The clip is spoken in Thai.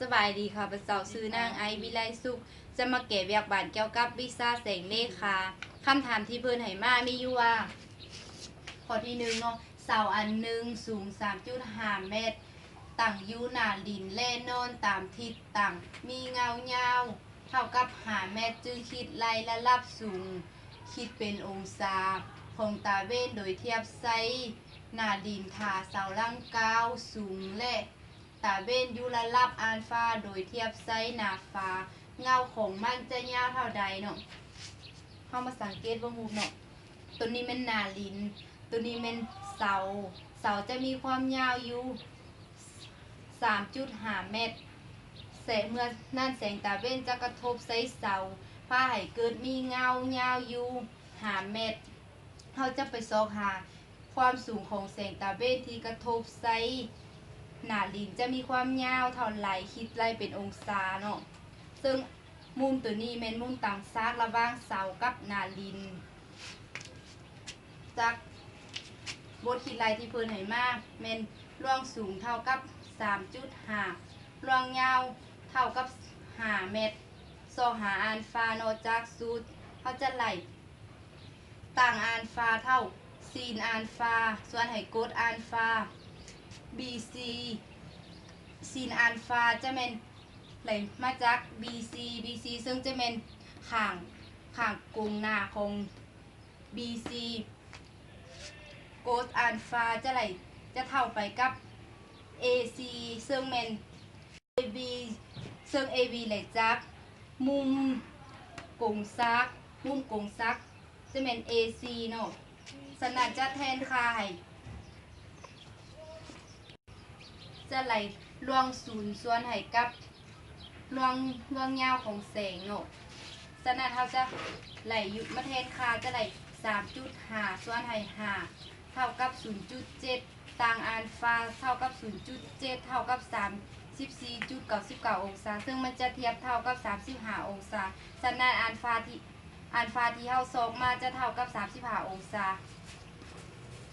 สบายดีค่ะประเสาซื้อนางไอวิไลสุขจะมาแก่เวียกบานเกี่ยวกับวิซ่าแสงเลขาคำถามที่เพิ่นให้มามีอยู่ว่าข้อที่หนึ่งเนาะเสาอันหนึ่งสูง3.5 เมตรตั้งอยู่หน้าดินแล่นอนตามทิศต่างมีเงายาวเท่ากับ5 เมตรจึงคิดไล่ระดับสูงคิดเป็นองศาของตาเว้นโดยเทียบไซหน้าดินทาเสาลังกาวสูงและตาเว้นอยู่ระดับอัลฟาโดยเทียบไซหน้าฟ้าเงาของมันจะยาวเท่าใดเนาะเข้ามาสังเกตว่ารูปเนาะตัวนี้เป็นหน้าดินตัวนี้เป็นเสาจะมีความยาวอยู่ 3.5 เมตรแสงเมื่อนั่นแสงตาเว้นจะกระทบใส่เสาพาให้เกิดมีเงายาวอยู่5 เมตรเราจะไปซอกหาความสูงของแสงตาเว้นที่กระทบใส่หน้าดินจะมีความยาวเท่าไหร่คิดไล่เป็นองศาเนาะซึ่งมุมตัวนี้เป็นมุมต่างซากระหว่างเสากับหน้าดินจากบทคิดไล่ที่เพิ่นให้มาแม่นร่วงสูงเท่ากับ 3.5 ร่วงยาวเท่ากับ5 เมตรซอหาอัลฟาโนจากสูตรเขาจะไล่ต่างอัลฟาเท่าซีนอัลฟาส่วนให้กดอัลฟา BC ซีนอัลฟาจะเป็นไหลมาจาก BC ซึ่งจะเป็นข้างกงหน้าของ BC โกสอัลฟาจะเท่าไปกับ AC ซึ่งเป็น AB ซึ่ง AB ไหลจากมุมกงซักจะเป็น AC เนาะสนัดจะแทนค่าให้จะไหลล่วงศูนย์ส่วนให้กับล่วงยาวของแสงเนาะสนัดเขาจะไหลยุดมาแทนค่าจะไหล 3.5 ส่วนให้5เท่ากับ 0.7 ต่างอัลฟาเท่ากับ 0.7 เท่ากับ 34.99 องศาซึ่งมันจะเทียบเท่ากับ 35 องศาสนัดอัลฟาที่เท่า2มาจะเท่ากับ 35 องศา